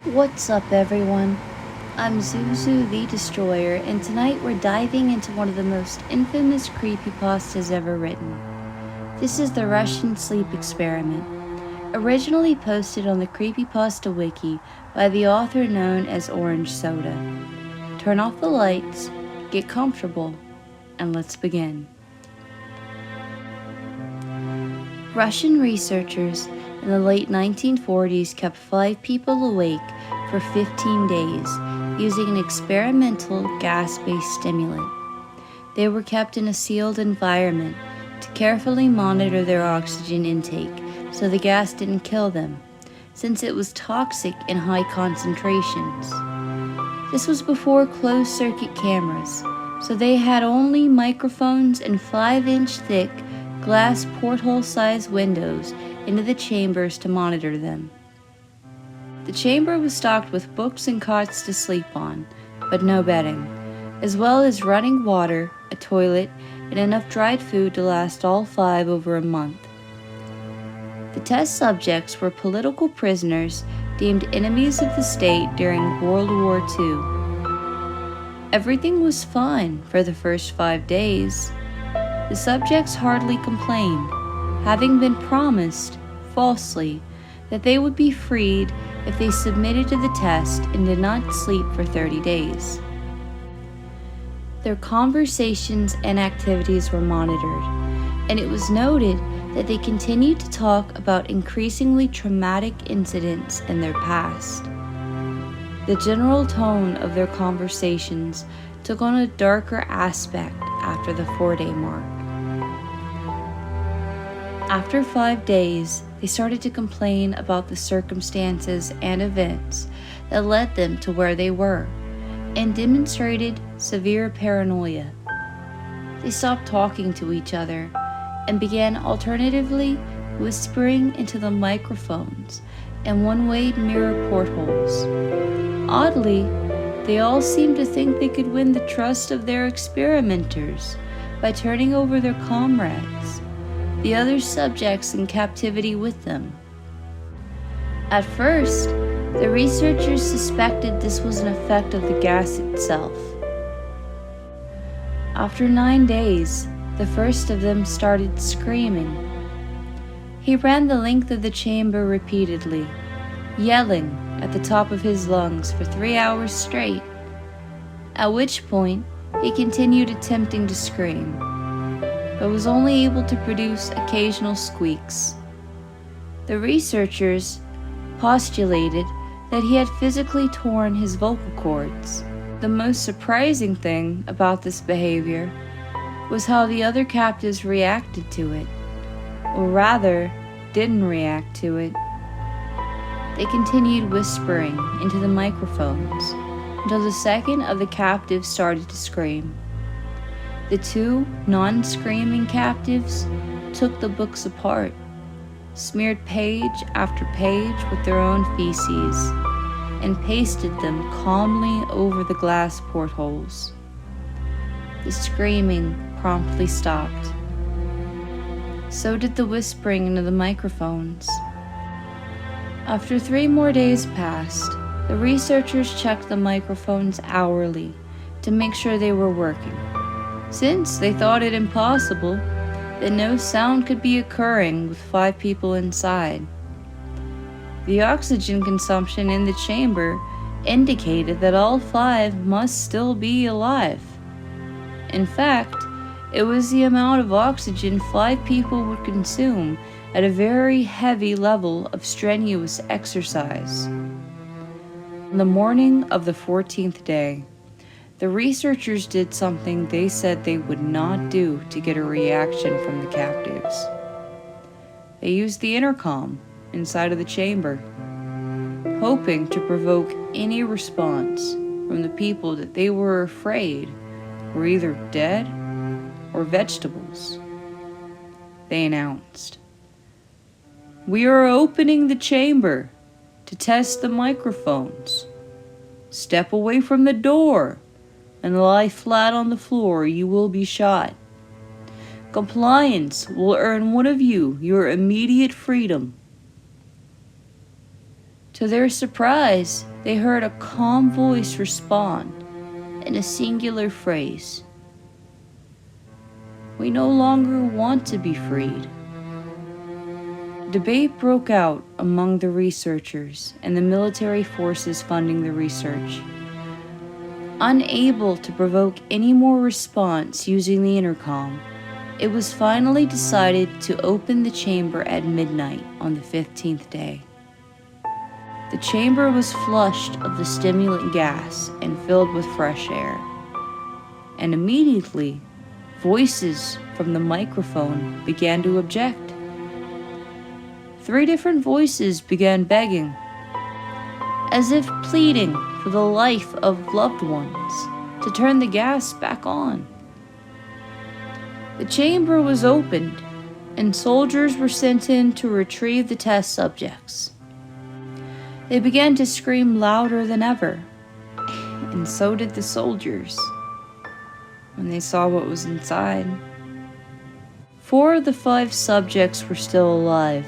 What's up, everyone? I'm Zuzu the Destroyer, and tonight we're diving into one of the most infamous creepypastas ever written. This is the Russian sleep experiment, originally posted on the Creepypasta wiki by the author known as Orange Soda. Turn off the lights, get comfortable, and let's begin. Russian researchers in the late 1940s kept 5 people awake for 15 days using an experimental gas-based stimulant. They were kept in a sealed environment to carefully monitor their oxygen intake so the gas didn't kill them, since it was toxic in high concentrations. This was before closed-circuit cameras, so they had only microphones and 5-inch thick glass porthole-sized windows into the chambers to monitor them. The chamber was stocked with books and cots to sleep on, but no bedding, as well as running water, a toilet, and enough dried food to last all 5 over a month. The test subjects were political prisoners deemed enemies of the state during World War II. Everything was fine for the first 5 days. The subjects hardly complained, having been promised, falsely, that they would be freed if they submitted to the test and did not sleep for 30 days. Their conversations and activities were monitored, and it was noted that they continued to talk about increasingly traumatic incidents in their past. The general tone of their conversations took on a darker aspect after the 4-day mark. After 5 days, they started to complain about the circumstances and events that led them to where they were, and demonstrated severe paranoia. They stopped talking to each other and began alternatively whispering into the microphones and one-way mirror portholes. Oddly, they all seemed to think they could win the trust of their experimenters by turning over their comrades, the other subjects in captivity with them. At first, the researchers suspected this was an effect of the gas itself. After 9 days, the first of them started screaming. He ran the length of the chamber repeatedly, yelling at the top of his lungs for 3 hours straight, at which point he continued attempting to scream, but was only able to produce occasional squeaks. The researchers postulated that he had physically torn his vocal cords. The most surprising thing about this behavior was how the other captives reacted to it, or rather, didn't react to it. They continued whispering into the microphones until the second of the captives started to scream. The 2 non-screaming captives took the books apart, smeared page after page with their own feces, and pasted them calmly over the glass portholes. The screaming promptly stopped. So did the whispering into the microphones. After 3 more days passed, the researchers checked the microphones hourly to make sure they were working, since they thought it impossible that no sound could be occurring with 5 people inside. The oxygen consumption in the chamber indicated that all 5 must still be alive. In fact, it was the amount of oxygen 5 people would consume at a very heavy level of strenuous exercise. On the morning of the 14th day, the researchers did something they said they would not do to get a reaction from the captives. They used the intercom inside of the chamber, hoping to provoke any response from the people that they were afraid were either dead or vegetables. They announced, "We are opening the chamber to test the microphones. Step away from the door and lie flat on the floor, you will be shot. Compliance will earn one of you your immediate freedom." To their surprise, they heard a calm voice respond in a singular phrase. "We no longer want to be freed." Debate broke out among the researchers and the military forces funding the research. Unable to provoke any more response using the intercom, it was finally decided to open the chamber at midnight on the 15th day. The chamber was flushed of the stimulant gas and filled with fresh air. And immediately, voices from the microphone began to object. 3 different voices began begging, as if pleading for the life of loved ones, to turn the gas back on. The chamber was opened, and soldiers were sent in to retrieve the test subjects. They began to scream louder than ever, and so did the soldiers when they saw what was inside. 4 of the 5 subjects were still alive,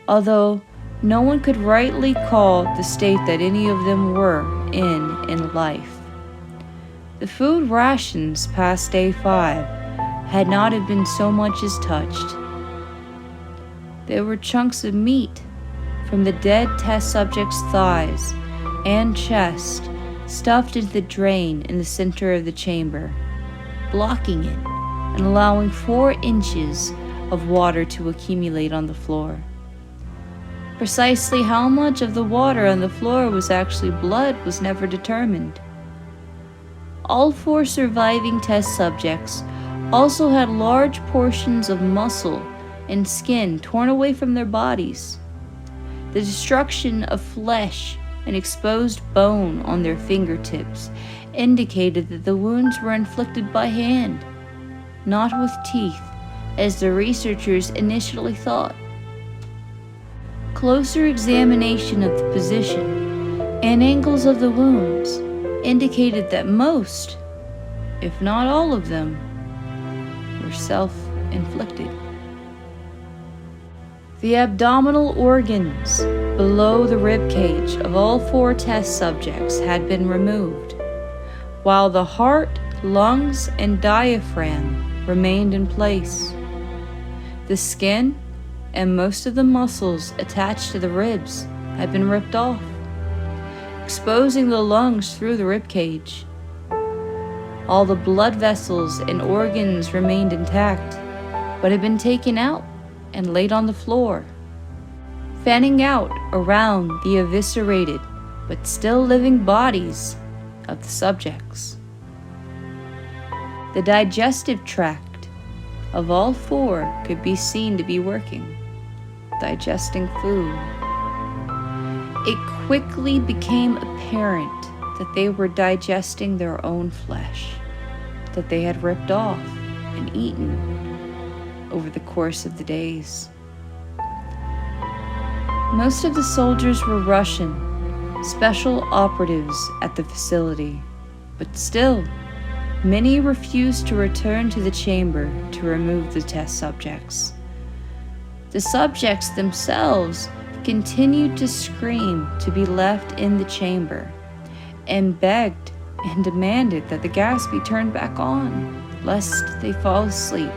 although no one could rightly call the state that any of them were in life. The food rations past day 5 had not have been so much as touched. There were chunks of meat from the dead test subject's thighs and chest stuffed into the drain in the center of the chamber, blocking it and allowing 4 inches of water to accumulate on the floor. Precisely how much of the water on the floor was actually blood was never determined. All 4 surviving test subjects also had large portions of muscle and skin torn away from their bodies. The destruction of flesh and exposed bone on their fingertips indicated that the wounds were inflicted by hand, not with teeth, as the researchers initially thought. Closer examination of the position and angles of the wounds indicated that most, if not all of them, were self-inflicted. The abdominal organs below the rib cage of all 4 test subjects had been removed, while the heart, lungs, and diaphragm remained in place. The skin and most of the muscles attached to the ribs had been ripped off, exposing the lungs through the rib cage. All the blood vessels and organs remained intact, but had been taken out and laid on the floor, fanning out around the eviscerated but still living bodies of the subjects. The digestive tract of all 4 could be seen to be working, digesting food. It quickly became apparent that they were digesting their own flesh, that they had ripped off and eaten over the course of the days. Most of the soldiers were Russian, special operatives at the facility, but still, many refused to return to the chamber to remove the test subjects. The subjects themselves continued to scream to be left in the chamber, and begged and demanded that the gas be turned back on, lest they fall asleep.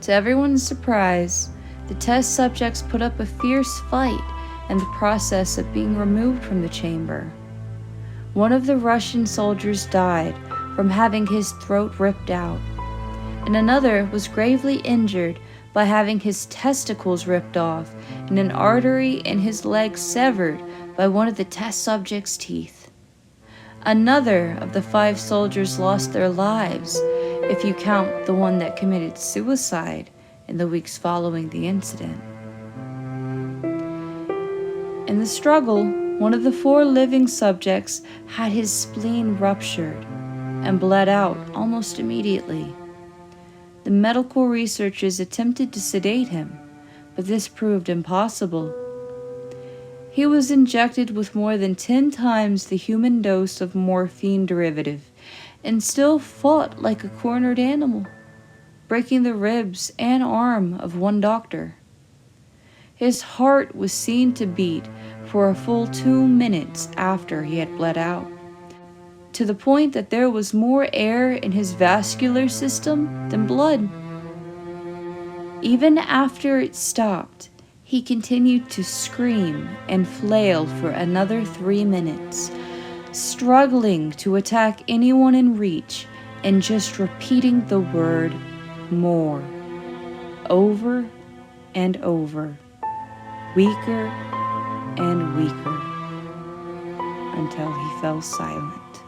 To everyone's surprise, the test subjects put up a fierce fight in the process of being removed from the chamber. One of the Russian soldiers died from having his throat ripped out, and another was gravely injured by having his testicles ripped off and an artery in his leg severed by one of the test subject's teeth. Another of the 5 soldiers lost their lives, if you count the one that committed suicide in the weeks following the incident. In the struggle, one of the 4 living subjects had his spleen ruptured and bled out almost immediately. The medical researchers attempted to sedate him, but this proved impossible. He was injected with more than 10 times the human dose of morphine derivative and still fought like a cornered animal, breaking the ribs and arm of one doctor. His heart was seen to beat for a full 2 minutes after he had bled out, to the point that there was more air in his vascular system than blood. Even after it stopped, he continued to scream and flail for another 3 minutes, struggling to attack anyone in reach and just repeating the word more, over and over, weaker and weaker, until he fell silent.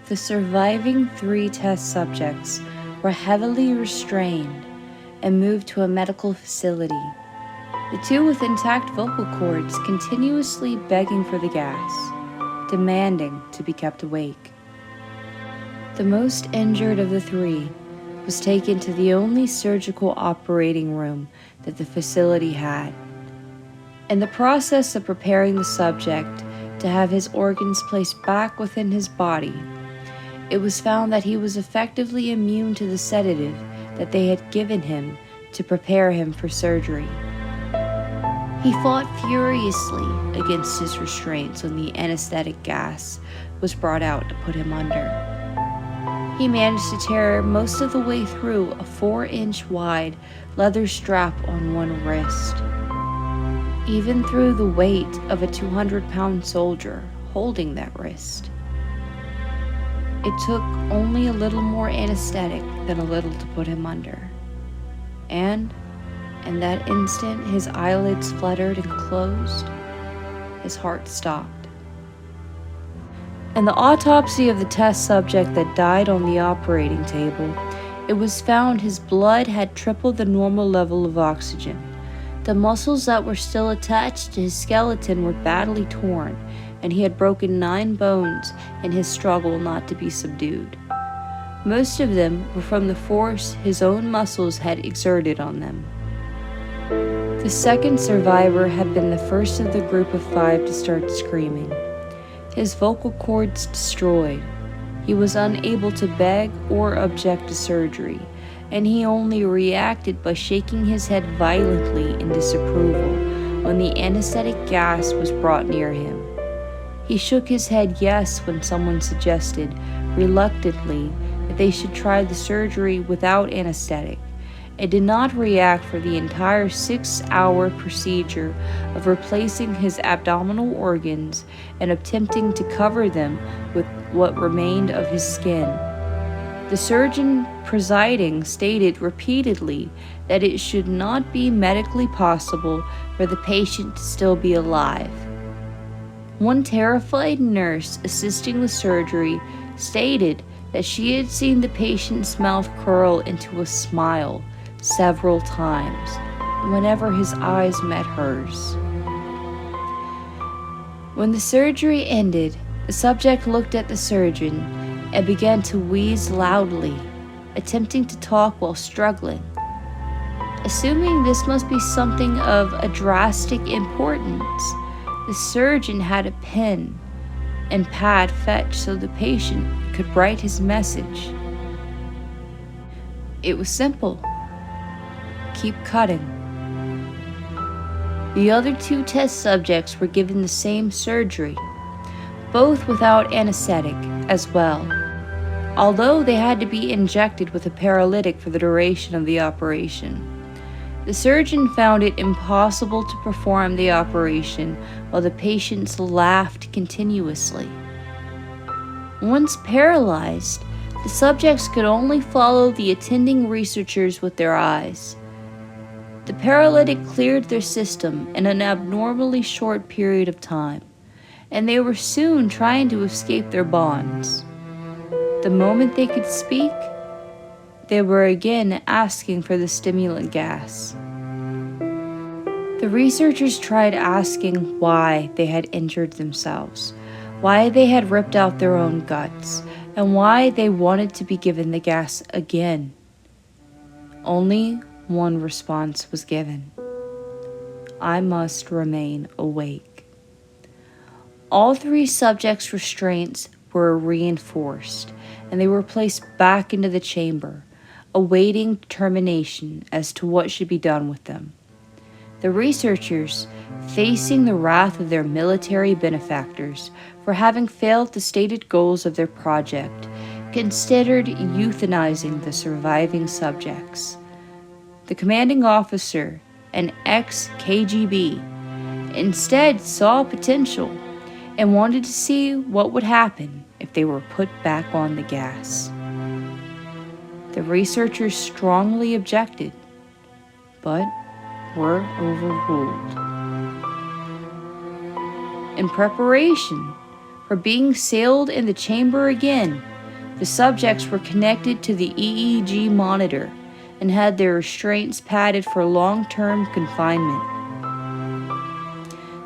The surviving 3 test subjects were heavily restrained and moved to a medical facility, the 2 with intact vocal cords continuously begging for the gas, demanding to be kept awake. The most injured of the 3 was taken to the only surgical operating room that the facility had. In the process of preparing the subject to have his organs placed back within his body, it was found that he was effectively immune to the sedative that they had given him to prepare him for surgery. He fought furiously against his restraints when the anesthetic gas was brought out to put him under. He managed to tear most of the way through a 4-inch wide leather strap on one wrist, even through the weight of a 200-pound soldier holding that wrist. It took only a little more anesthetic than a little to put him under, and in that instant his eyelids fluttered and closed, his heart stopped. In the autopsy of the test subject that died on the operating table, it was found his blood had tripled the normal level of oxygen. The muscles that were still attached to his skeleton were badly torn, and he had broken 9 bones in his struggle not to be subdued. Most of them were from the force his own muscles had exerted on them. The second survivor had been the first of the group of 5 to start screaming. His vocal cords destroyed. He was unable to beg or object to surgery, and he only reacted by shaking his head violently in disapproval when the anesthetic gas was brought near him. He shook his head yes when someone suggested, reluctantly, that they should try the surgery without anesthetic, and did not react for the entire 6-hour procedure of replacing his abdominal organs and attempting to cover them with what remained of his skin. The surgeon presiding stated repeatedly that it should not be medically possible for the patient to still be alive. One terrified nurse assisting the surgery stated that she had seen the patient's mouth curl into a smile several times whenever his eyes met hers. When the surgery ended, the subject looked at the surgeon and began to wheeze loudly, attempting to talk while struggling. Assuming this must be something of a drastic importance, the surgeon had a pen and pad fetched so the patient could write his message. It was simple. Keep cutting. The other 2 test subjects were given the same surgery, both without anesthetic as well, although they had to be injected with a paralytic for the duration of the operation. The surgeon found it impossible to perform the operation while the patients laughed continuously. Once paralyzed, the subjects could only follow the attending researchers with their eyes. The paralytic cleared their system in an abnormally short period of time, and they were soon trying to escape their bonds. The moment they could speak, they were again asking for the stimulant gas. The researchers tried asking why they had injured themselves, why they had ripped out their own guts, and why they wanted to be given the gas again. Only one response was given: I must remain awake. All 3 subjects' restraints were reinforced, and they were placed back into the chamber, awaiting determination as to what should be done with them. The researchers, facing the wrath of their military benefactors for having failed the stated goals of their project, considered euthanizing the surviving subjects. The commanding officer, an ex-KGB, instead saw potential and wanted to see what would happen if they were put back on the gas. The researchers strongly objected, but were overruled. In preparation for being sealed in the chamber again, the subjects were connected to the EEG monitor and had their restraints padded for long-term confinement.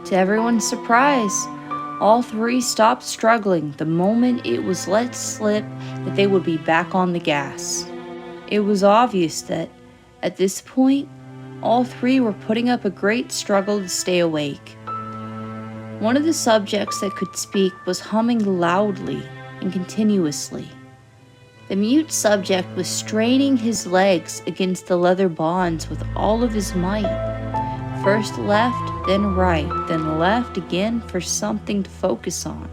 To everyone's surprise, all three stopped struggling the moment it was let slip that they would be back on the gas. It was obvious that, at this point, all three were putting up a great struggle to stay awake. One of the subjects that could speak was humming loudly and continuously. The mute subject was straining his legs against the leather bonds with all of his might. First left, then right, then left again for something to focus on.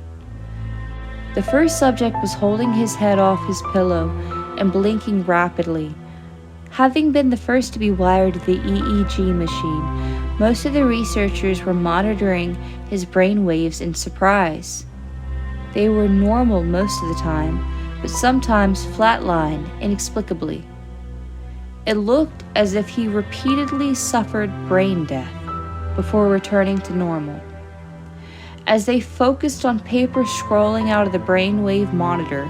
The first subject was holding his head off his pillow and blinking rapidly. Having been the first to be wired to the EEG machine, most of the researchers were monitoring his brain waves in surprise. They were normal most of the time, but sometimes flatlined inexplicably. It looked as if he repeatedly suffered brain death before returning to normal. As they focused on paper scrolling out of the brainwave monitor,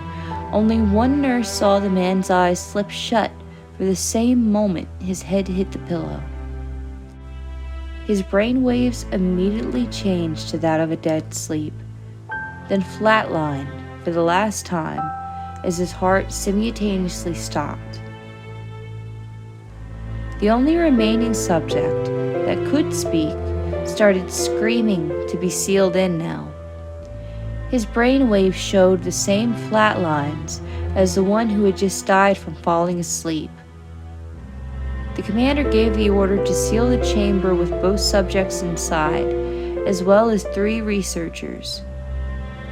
only one nurse saw the man's eyes slip shut for the same moment his head hit the pillow. His brainwaves immediately changed to that of a dead sleep, then flatlined for the last time as his heart simultaneously stopped. The only remaining subject that could speak started screaming to be sealed in now. His brainwaves showed the same flat lines as the one who had just died from falling asleep. The commander gave the order to seal the chamber with both subjects inside, as well as 3 researchers.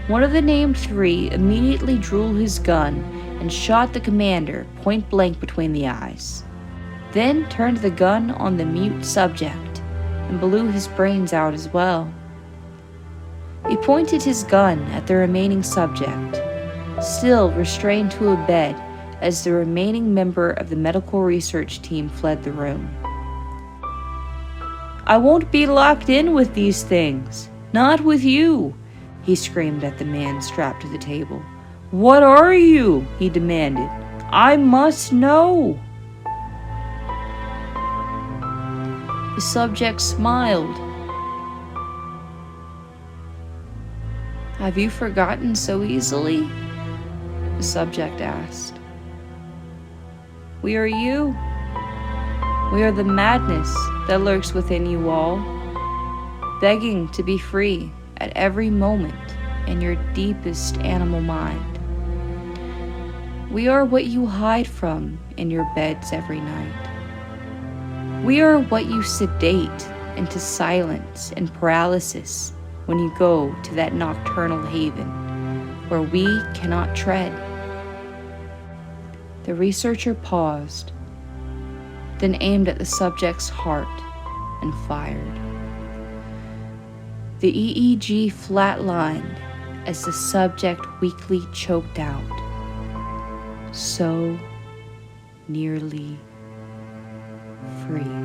One of the named 3 immediately drew his gun and shot the commander point blank between the eyes, then turned the gun on the mute subject and blew his brains out as well. He pointed his gun at the remaining subject, still restrained to a bed, as the remaining member of the medical research team fled the room. "I won't be locked in with these things. Not with you," he screamed at the man strapped to the table. "What are you?" he demanded. "I must know." The subject smiled. "Have you forgotten so easily?" the subject asked. "We are you. We are the madness that lurks within you all, begging to be free at every moment in your deepest animal mind. We are what you hide from in your beds every night. We are what you sedate into silence and paralysis when you go to that nocturnal haven where we cannot tread." The researcher paused, then aimed at the subject's heart and fired. The EEG flatlined as the subject weakly choked out. So nearly free.